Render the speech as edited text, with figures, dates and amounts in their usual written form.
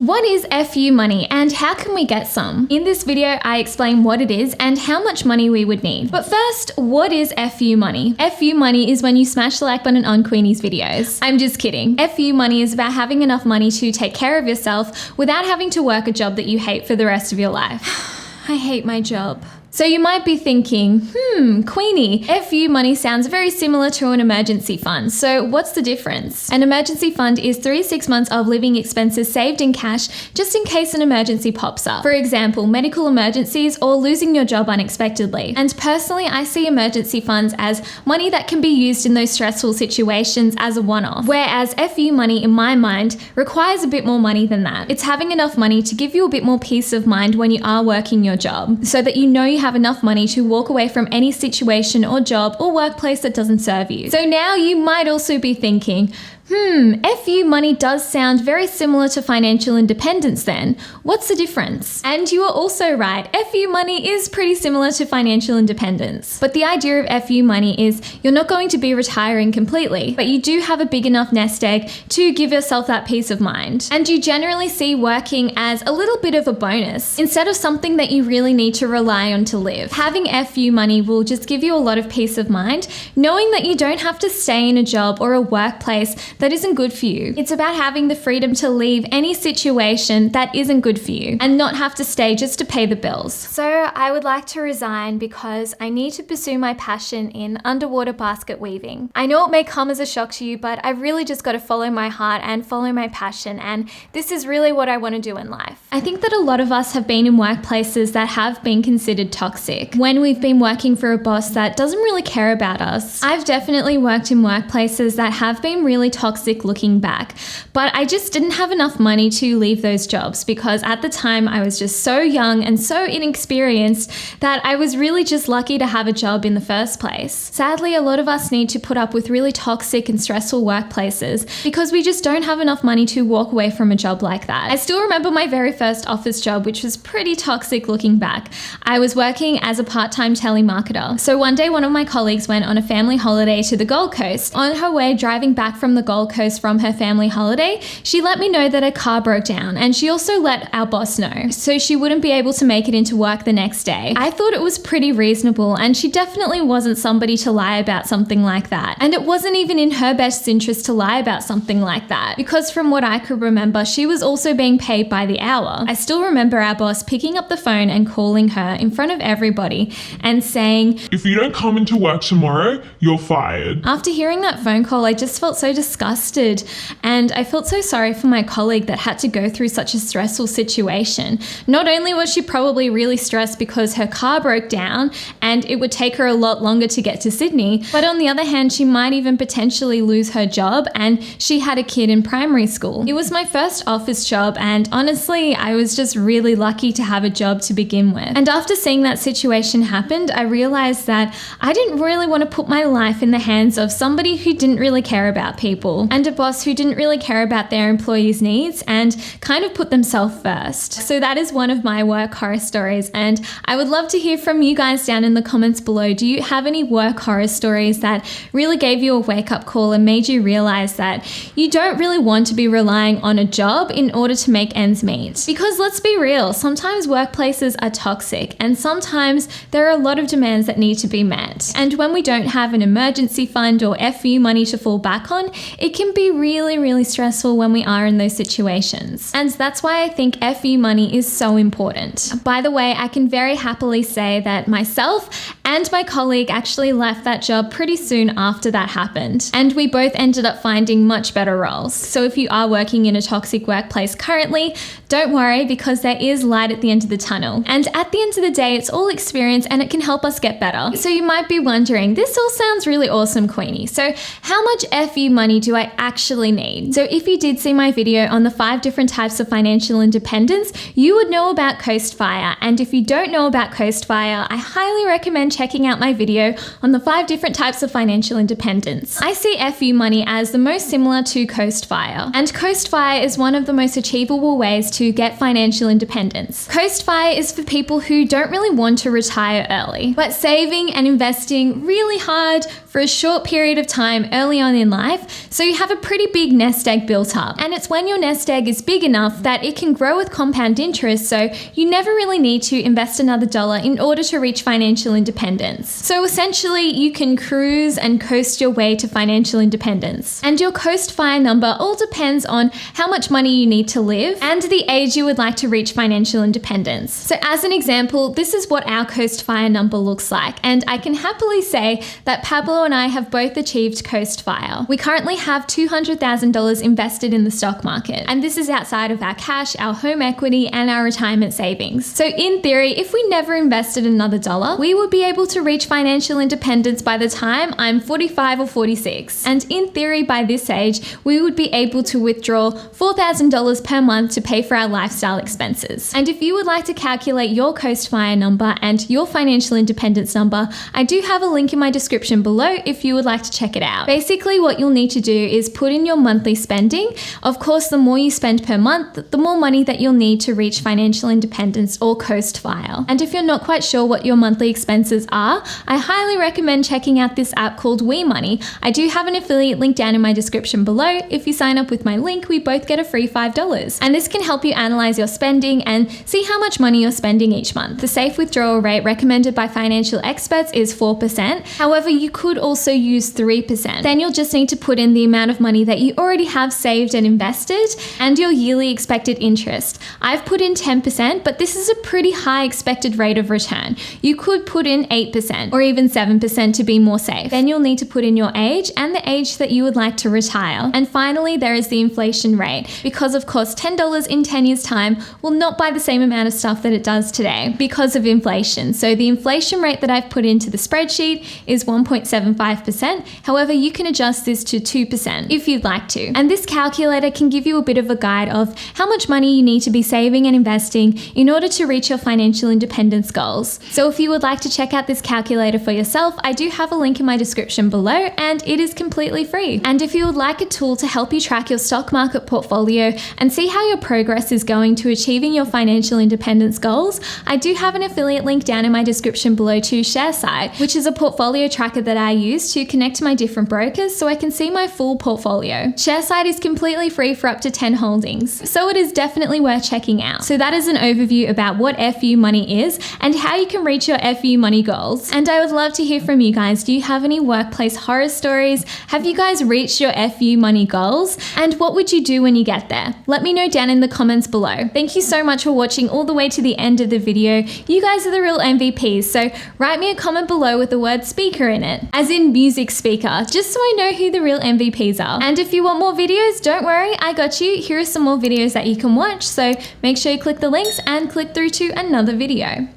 What is FU money and how can we get some? In this video, I explain what it is and how much money we would need. But first, what is FU money? FU money is when you smash the like button on Queenie's videos. I'm just kidding. FU money is about having enough money to take care of yourself without having to work a job that you hate for the rest of your life. I hate my job. So you might be thinking, Queenie, FU money sounds very similar to an emergency fund. So what's the difference? An emergency fund is 3 to 6 months of living expenses saved in cash just in case an emergency pops up. For example, medical emergencies or losing your job unexpectedly. And personally, I see emergency funds as money that can be used in those stressful situations as a one-off. Whereas FU money, in my mind, requires a bit more money than that. It's having enough money to give you a bit more peace of mind when you are working your job, so that you know you have enough money to walk away from any situation or job or workplace that doesn't serve you. So now you might also be thinking, FU money does sound very similar to financial independence then. What's the difference? And you are also right, FU money is pretty similar to financial independence. But the idea of FU money is you're not going to be retiring completely, but you do have a big enough nest egg to give yourself that peace of mind. And you generally see working as a little bit of a bonus instead of something that you really need to rely on to live. Having FU money will just give you a lot of peace of mind, knowing that you don't have to stay in a job or a workplace that isn't good for you. It's about having the freedom to leave any situation that isn't good for you and not have to stay just to pay the bills. So I would like to resign because I need to pursue my passion in underwater basket weaving. I know it may come as a shock to you, but I've really just got to follow my heart and follow my passion, and this is really what I want to do in life. I think that a lot of us have been in workplaces that have been considered toxic when we've been working for a boss that doesn't really care about us. I've definitely worked in workplaces that have been really toxic looking back, but I just didn't have enough money to leave those jobs because at the time I was just so young and so inexperienced that I was really just lucky to have a job in the first place. Sadly, a lot of us need to put up with really toxic and stressful workplaces because we just don't have enough money to walk away from a job like that. I still remember my very first office job, which was pretty toxic looking back. I was working as a part-time telemarketer. So one day one of my colleagues went on a family holiday to the Gold Coast. On her way driving back from the Gold Coast from her family holiday, she let me know that her car broke down, and she also let our boss know, so she wouldn't be able to make it into work the next day. I thought it was pretty reasonable, and she definitely wasn't somebody to lie about something like that. And it wasn't even in her best interest to lie about something like that, because from what I could remember, she was also being paid by the hour. I still remember our boss picking up the phone and calling her in front of everybody and saying, "If you don't come into work tomorrow, you're fired." After hearing that phone call, I just felt so disgusted, and I felt so sorry for my colleague that had to go through such a stressful situation. Not only was she probably really stressed because her car broke down and it would take her a lot longer to get to Sydney, but on the other hand, she might even potentially lose her job, and she had a kid in primary school. It was my first office job, and honestly, I was just really lucky to have a job to begin with. And after seeing that situation happen, I realized that I didn't really want to put my life in the hands of somebody who didn't really care about people, and a boss who didn't really care about their employees' needs and kind of put themselves first. So that is one of my work horror stories, and I would love to hear from you guys down in the comments below. Do you have any work horror stories that really gave you a wake-up call and made you realize that you don't really want to be relying on a job in order to make ends meet? Because let's be real, sometimes workplaces are toxic, and sometimes there are a lot of demands that need to be met. And when we don't have an emergency fund or FU money to fall back on, it can be really stressful when we are in those situations. And that's why I think FU money is so important. By the way, I can very happily say that myself and my colleague actually left that job pretty soon after that happened, and we both ended up finding much better roles. So if you are working in a toxic workplace currently, don't worry, because there is light at the end of the tunnel. And at the end of the day, it's all experience and it can help us get better. So you might be wondering, this all sounds really awesome, Queenie. So how much FU money do I actually need? So if you did see my video on the 5 different types of financial independence, you would know about Coastfire. And if you don't know about Coastfire, I highly recommend checking out my video on the 5 different types of financial independence. I see FU money as the most similar to Coast Fire, and Coast Fire is one of the most achievable ways to get financial independence. Coast Fire is for people who don't really want to retire early, but saving and investing really hard for a short period of time early on in life, so you have a pretty big nest egg built up. And it's when your nest egg is big enough that it can grow with compound interest, so you never really need to invest another dollar in order to reach financial independence. So essentially, you can cruise and coast your way to financial independence. And your Coast Fire number all depends on how much money you need to live and the age you would like to reach financial independence. So as an example, this is what our Coast Fire number looks like, and I can happily say that Pablo and I have both achieved Coast Fire. We currently have $200,000 invested in the stock market, and this is outside of our cash, our home equity, and our retirement savings. So in theory, if we never invested another dollar, we would be able to reach financial independence by the time I'm 45 or 46. And in theory, by this age, we would be able to withdraw $4,000 per month to pay for our lifestyle expenses. And if you would like to calculate your Coast Fire number and your financial independence number, I do have a link in my description below if you would like to check it out. Basically, what you'll need to do is put in your monthly spending. Of course, the more you spend per month, the more money that you'll need to reach financial independence or Coast Fire. And if you're not quite sure what your monthly expenses are, I highly recommend checking out this app called WeMoney. I do have an affiliate link down in my description below. If you sign up with my link, we both get a free $5. And this can help you analyze your spending and see how much money you're spending each month. The safe withdrawal rate recommended by financial experts is 4%. However, you could also use 3%. Then you'll just need to put in the amount of money that you already have saved and invested and your yearly expected interest. I've put in 10%, but this is a pretty high expected rate of return. You could put in 8% or even 7% to be more safe. Then you'll need to put in your age and the age that you would like to retire. And finally, there is the inflation rate, because of course $10 in 10 years time will not buy the same amount of stuff that it does today because of inflation. So the inflation rate that I've put into the spreadsheet is 1.75%. However, you can adjust this to 2% if you'd like to. And this calculator can give you a bit of a guide of how much money you need to be saving and investing in order to reach your financial independence goals. So if you would like to check out this calculator for yourself, I do have a link in my description below, and it is completely free. And if you would like a tool to help you track your stock market portfolio and see how your progress is going to achieving your financial independence goals, I do have an affiliate link down in my description below to Sharesight, which is a portfolio tracker that I use to connect to my different brokers so I can see my full portfolio. Sharesight is completely free for up to 10 holdings, so it is definitely worth checking out. So that is an overview about what FU money is and how you can reach your FU money goals. And I would love to hear from you guys. Do you have any workplace horror stories? Have you guys reached your FU money goals? And what would you do when you get there? Let me know down in the comments below. Thank you so much for watching all the way to the end of the video. You guys are the real MVPs, so write me a comment below with the word speaker in it, as in music speaker, just so I know who the real MVPs are. And if you want more videos, don't worry, I got you. Here are some more videos that you can watch, so make sure you click the links and click through to another video.